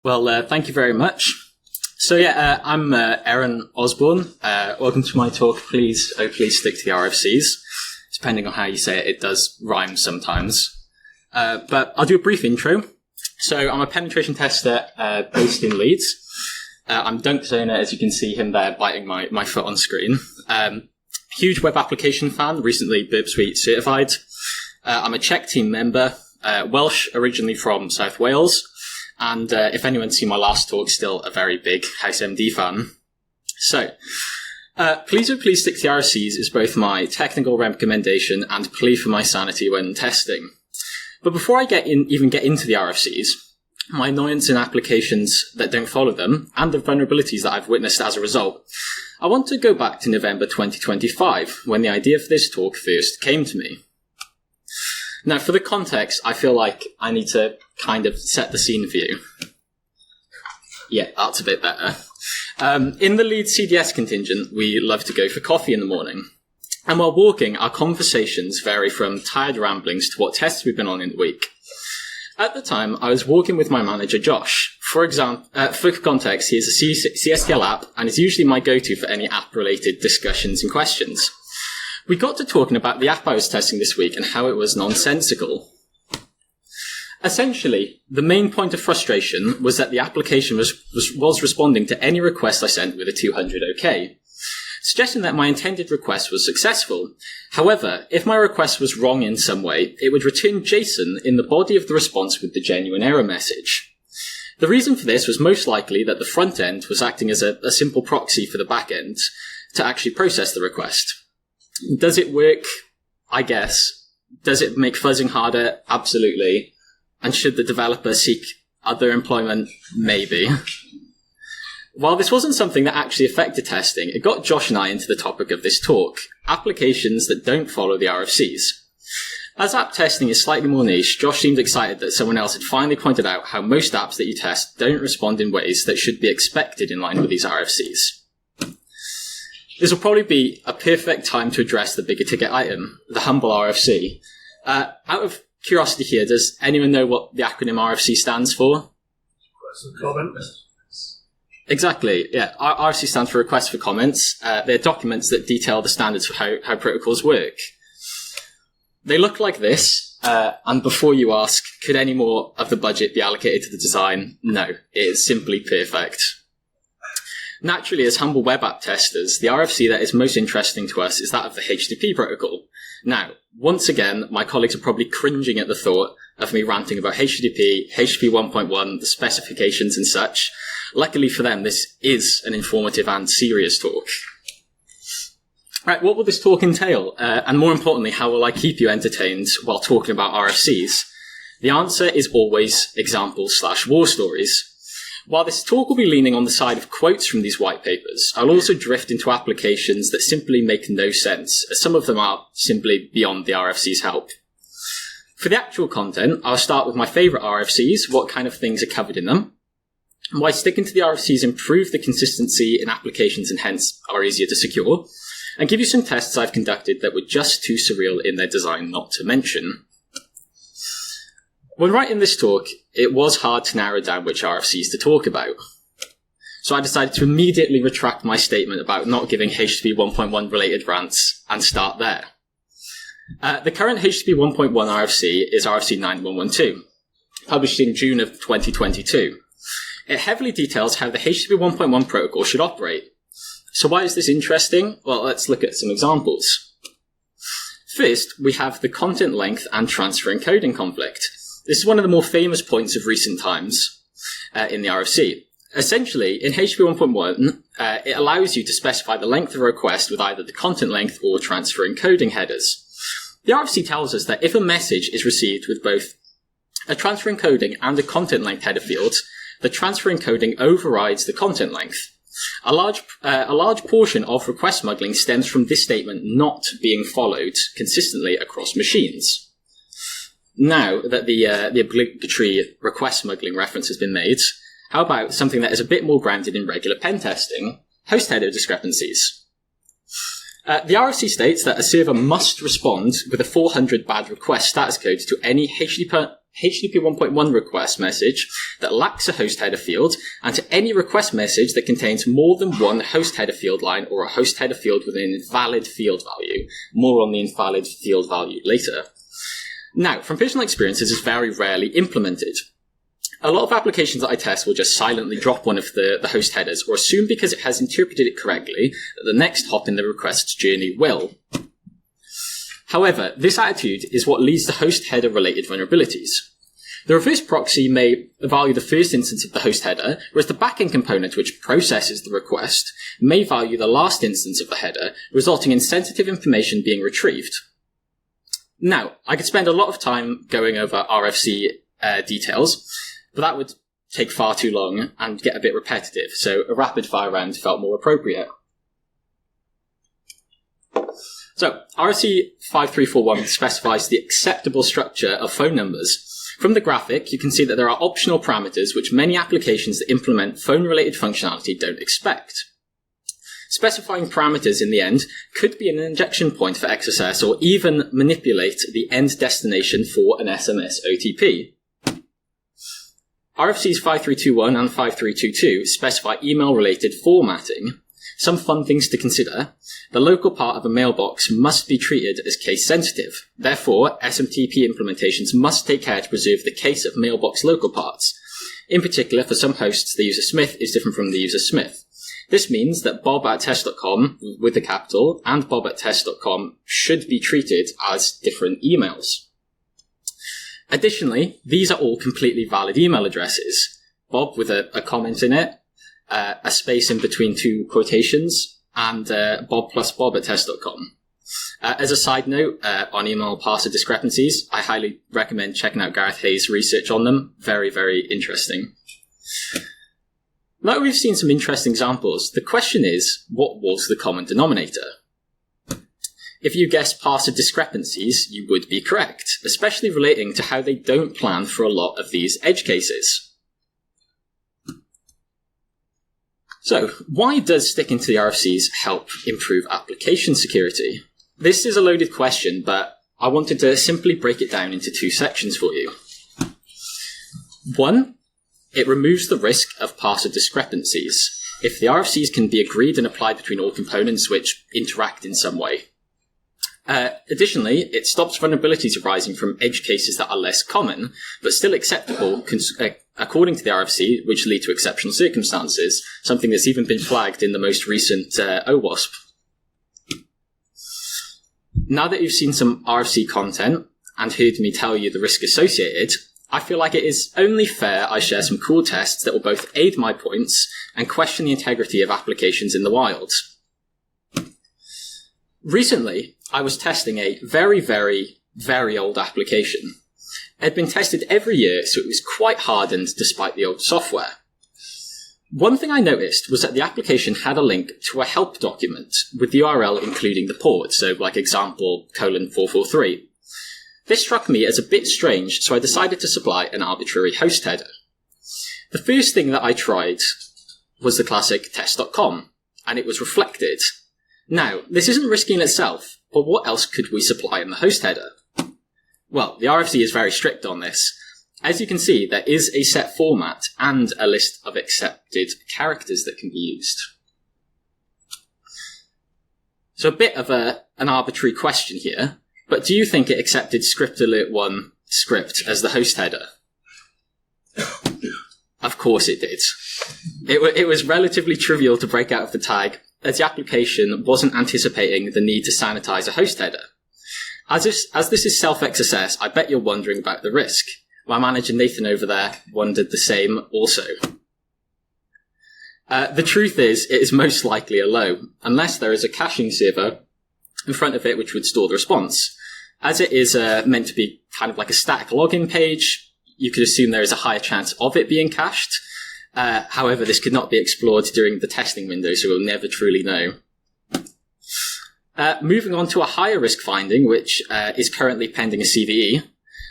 Thank you very much. I'm Ehren Osborne. Welcome to my talk. Please stick to the RFCs. Depending on how you say it, it does rhyme sometimes. But I'll do a brief intro. So I'm a penetration tester based in Leeds. I'm Dunk's owner, as you can see him there biting my foot on screen. Huge web application fan, recently Burp Suite certified. I'm a Czech team member, Welsh, originally from South Wales. And if anyone's seen my last talk, still a very big House MD fan. So, please stick to the RFCs is both my technical recommendation and plea for my sanity when testing. But before I even get into the RFCs, my annoyance in applications that don't follow them, and the vulnerabilities that I've witnessed as a result, I want to go back to November 2025, when the idea for this talk first came to me. Now, for the context, I feel like I need to kind of set the scene for you. Yeah, that's a bit better. In the Leeds CDS contingent, we love to go for coffee in the morning. And while walking, our conversations vary from tired ramblings to what tests we've been on in the week. At the time, I was walking with my manager, Josh. For context, he is a CSTL app and is usually my go-to for any app-related discussions and questions. We got to talking about the app I was testing this week and how it was nonsensical. Essentially, the main point of frustration was that the application was responding to any request I sent with a 200 OK, suggesting that my intended request was successful. However, if my request was wrong in some way, it would return JSON in the body of the response with the genuine error message. The reason for this was most likely that the front end was acting as a simple proxy for the back end to actually process the request. Does it work? I guess. Does it make fuzzing harder? Absolutely. And should the developer seek other employment? Maybe. While this wasn't something that actually affected testing, it got Josh and I into the topic of this talk, applications that don't follow the RFCs. As app testing is slightly more niche, Josh seemed excited that someone else had finally pointed out how most apps that you test don't respond in ways that should be expected in line with these RFCs. This will probably be a perfect time to address the bigger ticket item, the humble RFC. Out of curiosity here, does anyone know what the acronym RFC stands for? Comment. Exactly, yeah. RFC stands for Request for Comments. They're documents that detail the standards for how protocols work. They look like this, and before you ask, could any more of the budget be allocated to the design? No, it is simply perfect. Naturally, as humble web app testers, the RFC that is most interesting to us is that of the HTTP protocol. Now, once again, my colleagues are probably cringing at the thought of me ranting about HTTP 1.1, the specifications and such. Luckily for them, this is an informative and serious talk. Right, what will this talk entail? And more importantly, how will I keep you entertained while talking about RFCs? The answer is always examples/war stories. While this talk will be leaning on the side of quotes from these white papers, I'll also drift into applications that simply make no sense, as some of them are simply beyond the RFC's help. For the actual content, I'll start with my favourite RFCs, what kind of things are covered in them, and why sticking to the RFCs improve the consistency in applications and hence are easier to secure, and give you some tests I've conducted that were just too surreal in their design not to mention. When writing this talk, it was hard to narrow down which RFCs to talk about. So I decided to immediately retract my statement about not giving HTTP 1.1 related rants and start there. The current HTTP 1.1 RFC is RFC 9112, published in June of 2022. It heavily details how the HTTP 1.1 protocol should operate. So why is this interesting? Well, let's look at some examples. First, we have the content length and transfer encoding conflict. This is one of the more famous points of recent times in the RFC. Essentially, in HTTP 1.1, it allows you to specify the length of a request with either the content length or transfer encoding headers. The RFC tells us that if a message is received with both a transfer encoding and a content length header field, the transfer encoding overrides the content length. A large portion of request smuggling stems from this statement not being followed consistently across machines. Now that the obligatory request smuggling reference has been made, how about something that is a bit more grounded in regular pen testing? Host header discrepancies. The RFC states that a server must respond with a 400 bad request status code to any HTTP HTTP 1.1 request message that lacks a host header field, and to any request message that contains more than one host header field line or a host header field with an invalid field value. More on the invalid field value later. Now, from personal experience, this is very rarely implemented. A lot of applications that I test will just silently drop one of the host headers, or assume because it has interpreted it correctly that the next hop in the request's journey will. However, this attitude is what leads to host header related vulnerabilities. The reverse proxy may value the first instance of the host header, whereas the backend component which processes the request may value the last instance of the header, resulting in sensitive information being retrieved. Now, I could spend a lot of time going over RFC details, but that would take far too long and get a bit repetitive, so a rapid fire round felt more appropriate. So, RFC 5341 specifies the acceptable structure of phone numbers. From the graphic, you can see that there are optional parameters which many applications that implement phone-related functionality don't expect. Specifying parameters in the end could be an injection point for XSS or even manipulate the end destination for an SMS OTP. RFCs 5321 and 5322 specify email-related formatting. Some fun things to consider. The local part of a mailbox must be treated as case-sensitive. Therefore, SMTP implementations must take care to preserve the case of mailbox local parts. In particular, for some hosts, the user Smith is different from the user Smith. This means that bob@test.com with the capital and bob@test.com should be treated as different emails. Additionally, these are all completely valid email addresses. Bob with a comment in it, a space in between two quotations, and bob plus bob@test.com. As a side note, on email parser discrepancies, I highly recommend checking out Gareth Hayes' research on them. Very, very interesting. Now that we've seen some interesting examples, the question is, what was the common denominator? If you guessed parser discrepancies, you would be correct, especially relating to how they don't plan for a lot of these edge cases. So, why does sticking to the RFCs help improve application security? This is a loaded question, but I wanted to simply break it down into two sections for you. One, it removes the risk of parser discrepancies. If the RFCs can be agreed and applied between all components which interact in some way. Additionally, it stops vulnerabilities arising from edge cases that are less common, but still acceptable according to the RFC, which lead to exceptional circumstances, something that's even been flagged in the most recent OWASP. Now that you've seen some RFC content and heard me tell you the risk associated, I feel like it is only fair I share some cool tests that will both aid my points and question the integrity of applications in the wild. Recently, I was testing a very, very, very old application. It had been tested every year, so it was quite hardened despite the old software. One thing I noticed was that the application had a link to a help document with the URL including the port, so like example :443. This struck me as a bit strange, so I decided to supply an arbitrary host header. The first thing that I tried was the classic test.com, and it was reflected. Now, this isn't risky in itself, but what else could we supply in the host header? Well, the RFC is very strict on this. As you can see, there is a set format and a list of accepted characters that can be used. So a bit of an arbitrary question here, but do you think it accepted script alert 1 script as the host header? Of course it did. It was relatively trivial to break out of the tag, as the application wasn't anticipating the need to sanitize a host header. As this is self-XSS, I bet you're wondering about the risk. My manager Nathan over there wondered the same also. The truth is, it is most likely a low, unless there is a caching server in front of it which would store the response. As it is meant to be kind of like a static login page, you could assume there is a higher chance of it being cached. However, this could not be explored during the testing window, so we'll never truly know. Moving on to a higher risk finding, which is currently pending a CVE,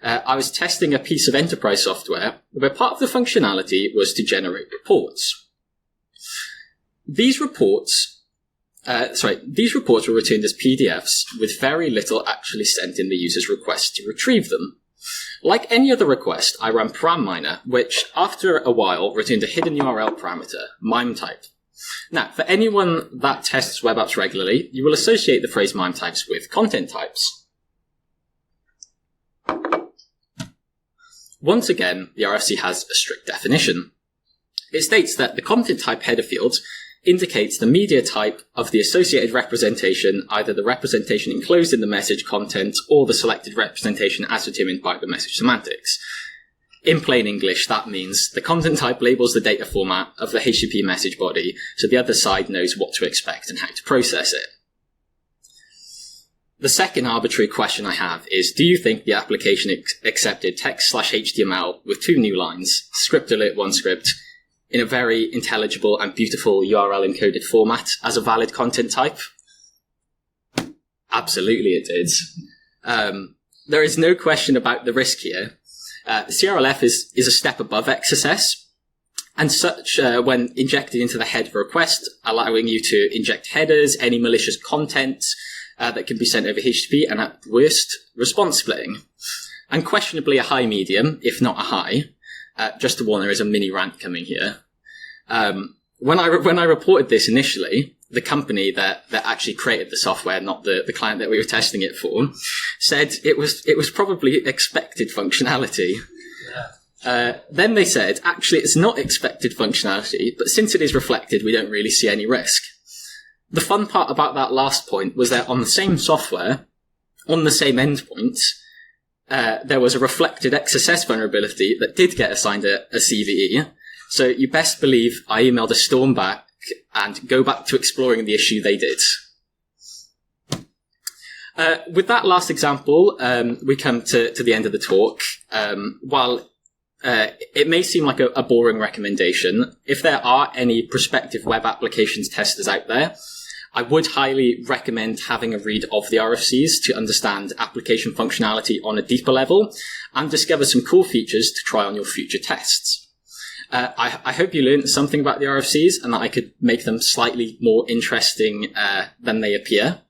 I was testing a piece of enterprise software where part of the functionality was to generate reports. These reports were returned as PDFs with very little actually sent in the user's request to retrieve them. Like any other request, I ran param-miner, which, after a while, returned a hidden URL parameter, MIME type. Now, for anyone that tests web apps regularly, you will associate the phrase MIME types with content types. Once again, the RFC has a strict definition. It states that the content type header field indicates the media type of the associated representation, either the representation enclosed in the message content or the selected representation as determined by the message semantics. In plain English, that means the content type labels the data format of the HTTP message body, so the other side knows what to expect and how to process it. The second arbitrary question I have is, do you think the application accepted text/HTML with 2 new lines, script alert 1 script, in a very intelligible and beautiful URL encoded format as a valid content type? Absolutely it did. There is no question about the risk here. The CRLF is a step above XSS, and such when injected into the header request, allowing you to inject headers, any malicious content that can be sent over HTTP, and at worst, response splitting. Unquestionably a high medium, if not a high. Just to warn, there is a mini rant coming here. When I reported this initially, the company that actually created the software, not the client that we were testing it for, said it was probably expected functionality. Yeah. Then they said, actually, it's not expected functionality, but since it is reflected, we don't really see any risk. The fun part about that last point was that on the same software, on the same endpoint, there was a reflected XSS vulnerability that did get assigned a CVE. So you best believe I emailed a storm back and go back to exploring the issue they did. With that last example, we come to the end of the talk. While it may seem like a boring recommendation, if there are any prospective web applications testers out there, I would highly recommend having a read of the RFCs to understand application functionality on a deeper level and discover some cool features to try on your future tests. I hope you learned something about the RFCs and that I could make them slightly more interesting than they appear.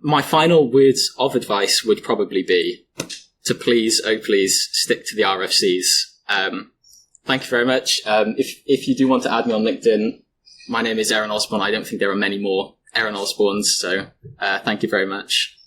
My final words of advice would probably be to please, oh please, stick to the RFCs. Thank you very much. If you do want to add me on LinkedIn, my name is Ehren Osborne. I don't think there are many more Ehren Osbornes, so thank you very much.